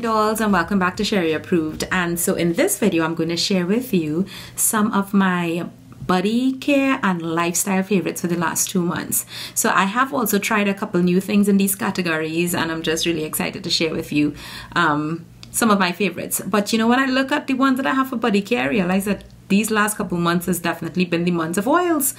dolls, and welcome back to Sheri Approved. And so in this video I'm going to share with you some of my body care and lifestyle favorites for the last 2 months. So I have also tried a couple new things in these categories, and I'm just really excited to share with you some of my favorites. But you know, when I look at the ones that I have for body care, I realize that these last couple months has definitely been the months of oils.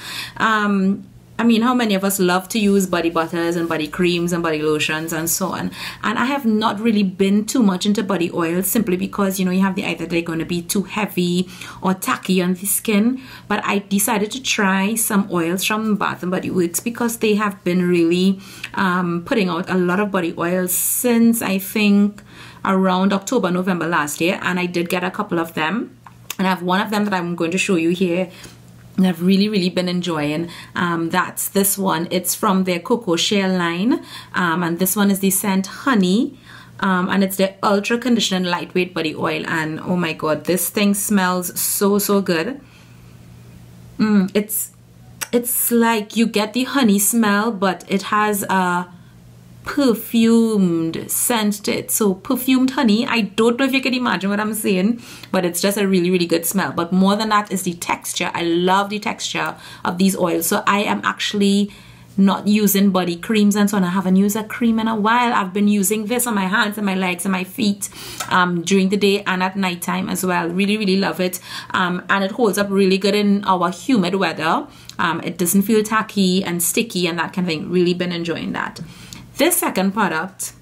I mean, how many of us love to use body butters and body creams and body lotions and so on? And I have not really been too much into body oils, simply because, you know, you have the either they're going to be too heavy or tacky on the skin. But I decided to try some oils from Bath & Body Works because they have been really putting out a lot of body oils since, I think, around October, November last year. And I did get a couple of them. And I have one of them that I'm going to show you here and I've really been enjoying. That's this one. It's from their Cocoa Shell line, and this one is the scent Honey, and it's their ultra conditioning lightweight body oil. And oh my god, this thing smells so good. It's like you get the honey smell, but it has a perfumed scent to it. So perfumed honey, I don't know if you can imagine what I'm saying, but it's just a really good smell. But more than that is the texture. I love the texture of these oils. So I am actually not using body creams and so on. I haven't used a cream in a while. I've been using this on my hands and my legs and my feet during the day and at nighttime as well. Really love it, and it holds up really good in our humid weather. It doesn't feel tacky and sticky and that kind of thing. Really been enjoying that. This second product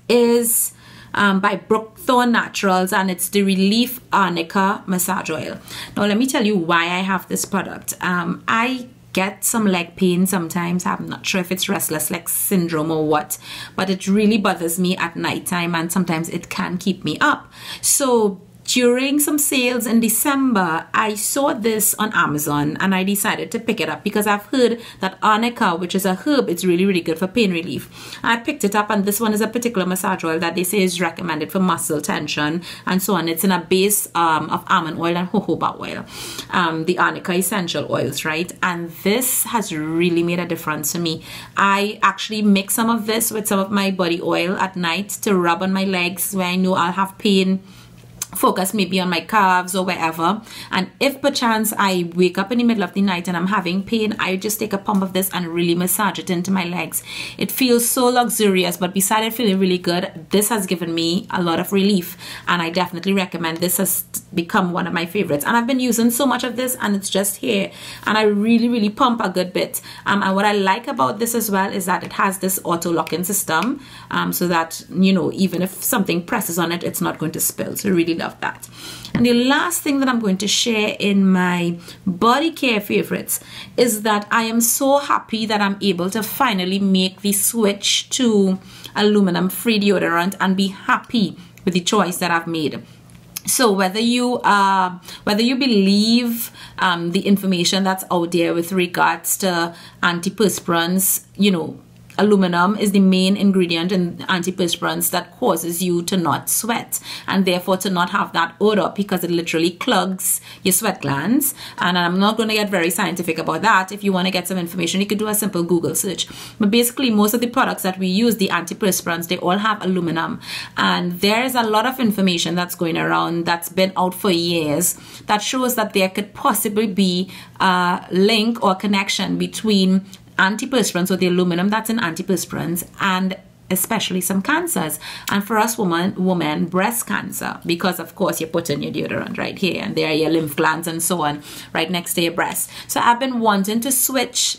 is by Brookthorn Naturals, and it's the Relief Arnica Massage Oil. Now let me tell you why I have this product. I get some leg pain sometimes. I'm not sure if it's restless leg syndrome or what, but it really bothers me at nighttime, and sometimes it can keep me up. So during some sales in December, I saw this on Amazon and I decided to pick it up because I've heard that Arnica, which is a herb, it's really good for pain relief. I picked it up, and this one is a particular massage oil that they say is recommended for muscle tension and so on. It's in a base of almond oil and jojoba oil, the Arnica essential oils, right? And this has really made a difference to me. I actually mix some of this with some of my body oil at night to rub on my legs where I know I'll have pain. Focus maybe on my calves or wherever, and if perchance I wake up in the middle of the night and I'm having pain, I just take a pump of this and really massage it into my legs. It feels so luxurious, but besides it feeling really good, this has given me a lot of relief, and I definitely recommend. This has become one of my favorites, and I've been using so much of this, and it's just here, and I really pump a good bit. And what I like about this as well is that it has this auto lock-in system, so that, you know, even if something presses on it, it's not going to spill. So really love that. And the last thing that I'm going to share in my body care favorites is that I am so happy that I'm able to finally make the switch to aluminum free deodorant and be happy with the choice that I've made. So whether you believe the information that's out there with regards to antiperspirants, you know, aluminum is the main ingredient in antiperspirants that causes you to not sweat and therefore to not have that odor, because it literally clogs your sweat glands. And I'm not going to get very scientific about that. If you want to get some information, you could do a simple Google search. But basically, most of the products that we use, the antiperspirants, they all have aluminum. And there's a lot of information that's going around that's been out for years that shows that there could possibly be a link or connection between antiperspirants, or the aluminum that's in antiperspirants, and especially some cancers. And for us women, breast cancer, because of course you put in your deodorant right here, and there are your lymph glands and so on right next to your breast. So I've been wanting to switch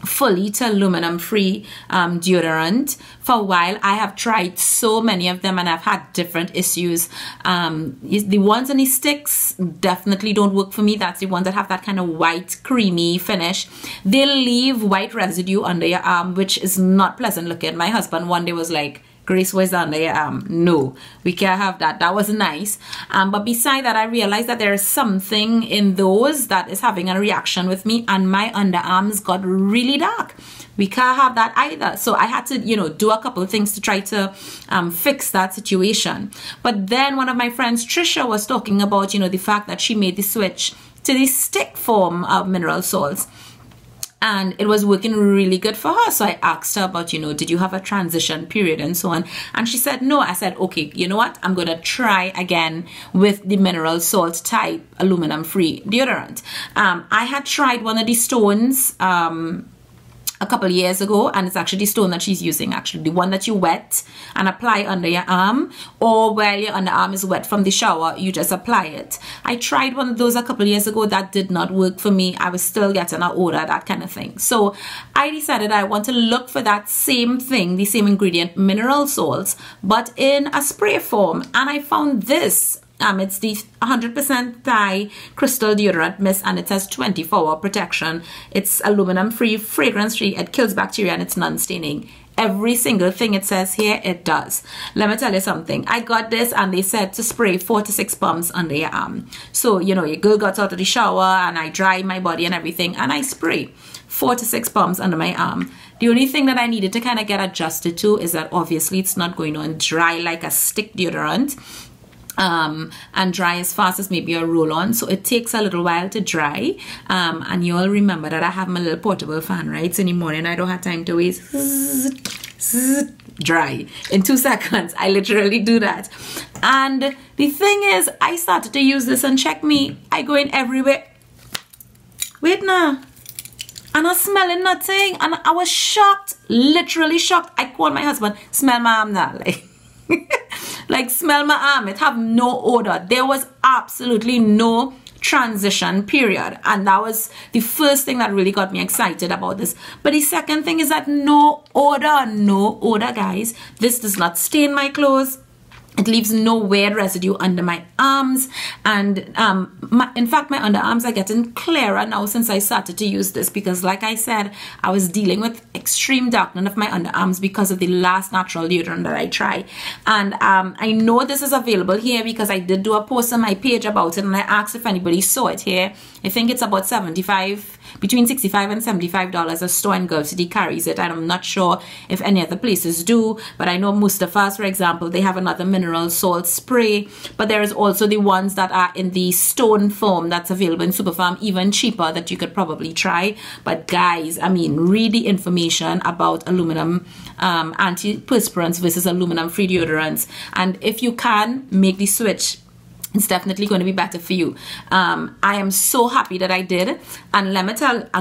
fully to aluminum free deodorant for a while. I have tried so many of them and I've had different issues. The ones on the sticks definitely don't work for me. That's the ones that have that kind of white creamy finish. They leave white residue under your arm, which is not pleasant looking. My husband one day was like, Grace, was under your arm. No, we can't have that. That was nice. But beside that, I realized that there is something in those that is having a reaction with me, and my underarms got really dark. We can't have that either. So I had to, you know, do a couple of things to try to fix that situation. But then one of my friends, Trisha, was talking about, you know, the fact that she made the switch to the stick form of mineral salts. And it was working really good for her. So I asked her about, you know, did you have a transition period and so on? And she said no. I said, okay, you know what? I'm going to try again with the mineral salt type aluminum-free deodorant. I had tried one of the stones a couple of years ago, and it's actually the stone that she's using, actually the one that you wet and apply under your arm, or where your underarm is wet from the shower, you just apply it. I tried one of those a couple of years ago. That did not work for me. I was still getting an odor, that kind of thing. So I decided I want to look for that same thing, the same ingredient, mineral salts, but in a spray form, and I found this. It's the 100% Thai crystal deodorant mist, and it has 24-hour protection. It's aluminum free, fragrance free, it kills bacteria, and it's non-staining. Every single thing it says here, it does. Let me tell you something. I got this and they said to spray 4 to 6 pumps under your arm. So, you know, your girl got out of the shower and I dry my body and everything, and I spray 4 to 6 pumps under my arm. The only thing that I needed to kind of get adjusted to is that obviously it's not going on dry like a stick deodorant. And dry as fast as maybe a roll-on, so it takes a little while to dry. And you all remember that I have my little portable fan, right? So in the morning I don't have time to wait. Dry in 2 seconds. I literally do that. And the thing is, I started to use this, and check me, I go in everywhere. Wait now. And I smelling nothing, and I was shocked, literally shocked. I called my husband, smell my arm now, like smell my arm, it have no odor. There was absolutely no transition period, and that was the first thing that really got me excited about this. But the second thing is that no odor, guys. This does not stain my clothes. It leaves no weird residue under my arms, and in fact my underarms are getting clearer now since I started to use this, because like I said, I was dealing with extreme darkening of my underarms because of the last natural deodorant that I tried. And I know this is available here because I did do a post on my page about it, and I asked if anybody saw it here. I think it's about between $65 and $75. A store in Gulf City carries it, and I'm not sure if any other places do, but I know Mustafa's, for example, they have another mineral salt spray. But there is also the ones that are in the stone form that's available in Superfarm, even cheaper, that you could probably try. But guys, I mean, read the information about aluminum antiperspirants versus aluminum free deodorants, and if you can make the switch, it's definitely going to be better for you. I am so happy that I did. And I'm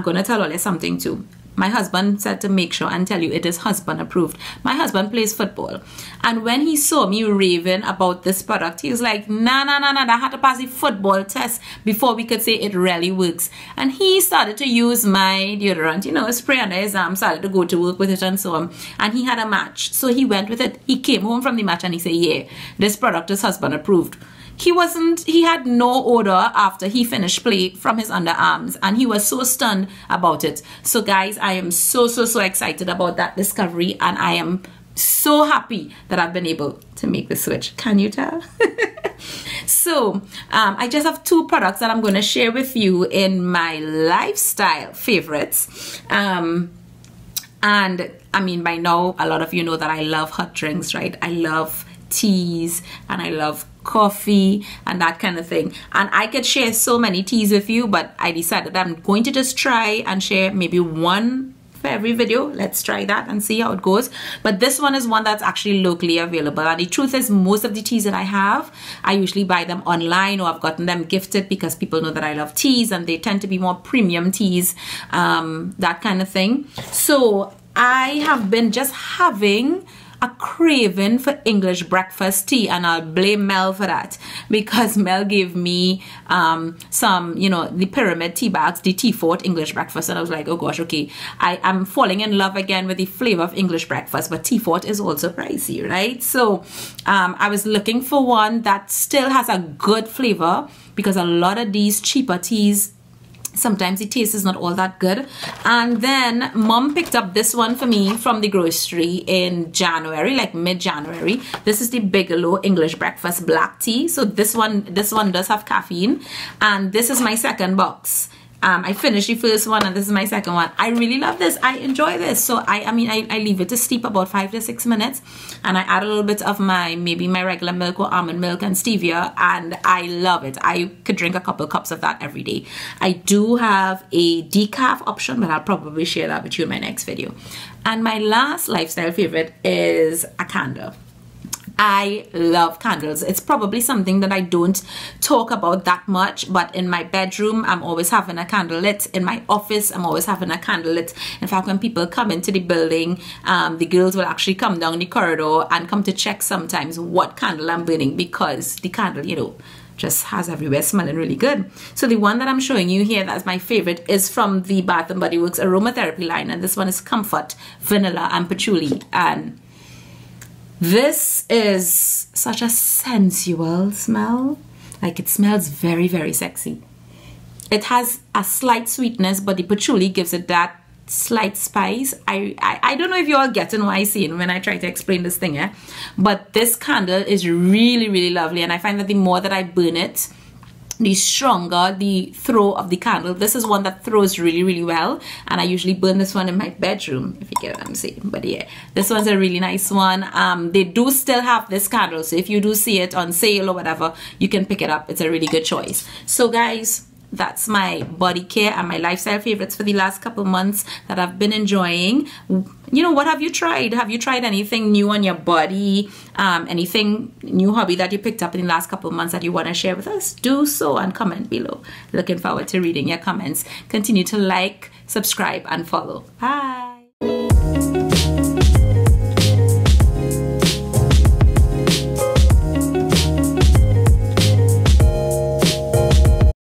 going to tell all you something too. My husband said to make sure and tell you it is husband approved. My husband plays football, and when he saw me raving about this product, he was like, nah, I had to pass the football test before we could say it really works. And he started to use my deodorant, you know, spray under his arm, started to go to work with it and so on. And he had a match, so he went with it. He came home from the match and he said, yeah, this product is husband approved. He had no odor after he finished play from his underarms, and he was so stunned about it. So guys, I am so excited about that discovery, and I am so happy that I've been able to make the switch. Can you tell? So I just have 2 products that I'm going to share with you in my lifestyle favorites. And I mean, by now a lot of you know that I love hot drinks, right? I love teas and I love coffee and that kind of thing, and I could share so many teas with you, but I decided I'm going to just try and share maybe one for every video. Let's try that and see how it goes. But this one is one that's actually locally available, and the truth is, most of the teas that I have, I usually buy them online, or I've gotten them gifted because people know that I love teas, and they tend to be more premium teas, that kind of thing. So I have been just having a craving for English breakfast tea, and I'll blame Mel for that, because Mel gave me some, you know, the pyramid tea bags, the Tea Fort English breakfast, and I was like, oh gosh, okay, I'm falling in love again with the flavor of English breakfast, but Tea Fort is also pricey, right? So I was looking for one that still has a good flavor, because a lot of these cheaper teas, sometimes the taste is not all that good. And then mom picked up this one for me from the grocery in January, like mid-January. This is the Bigelow English Breakfast Black Tea. So this one does have caffeine, and this is my second box. I finished the first one and this is my second one. I really love this. I enjoy this. So I leave it to steep about 5 to 6 minutes, and I add a little bit of maybe my regular milk or almond milk and stevia, and I love it. I could drink a couple cups of that every day. I do have a decaf option, but I'll probably share that with you in my next video. And my last lifestyle favorite is a candle. I love candles. It's probably something that I don't talk about that much, but in my bedroom, I'm always having a candle lit. In my office, I'm always having a candle lit. In fact, when people come into the building, the girls will actually come down the corridor and come to check sometimes what candle I'm burning, because the candle, you know, just has everywhere smelling really good. So the one that I'm showing you here, that's my favorite, is from the Bath & Body Works Aromatherapy line, and this one is Comfort, Vanilla and Patchouli. And this is such a sensual smell. Like, it smells very, very sexy. It has a slight sweetness, but the patchouli gives it that slight spice. I don't know if you all getting what I see when I try to explain this thing, eh? But this candle is really, really lovely, and I find that the more that I burn it, the stronger the throw of the candle. This is one that throws really, really well, and I usually burn this one in my bedroom, if you get what I'm saying. But yeah, this one's a really nice one. They do still have this candle, so if you do see it on sale or whatever, you can pick it up. It's a really good choice. So guys, that's my body care and my lifestyle favorites for the last couple months that I've been enjoying. You know, what have you tried? Have you tried anything new on your body? Anything new hobby that you picked up in the last couple months that you want to share with us? Do so and comment below. Looking forward to reading your comments. Continue to like, subscribe, and follow. Bye.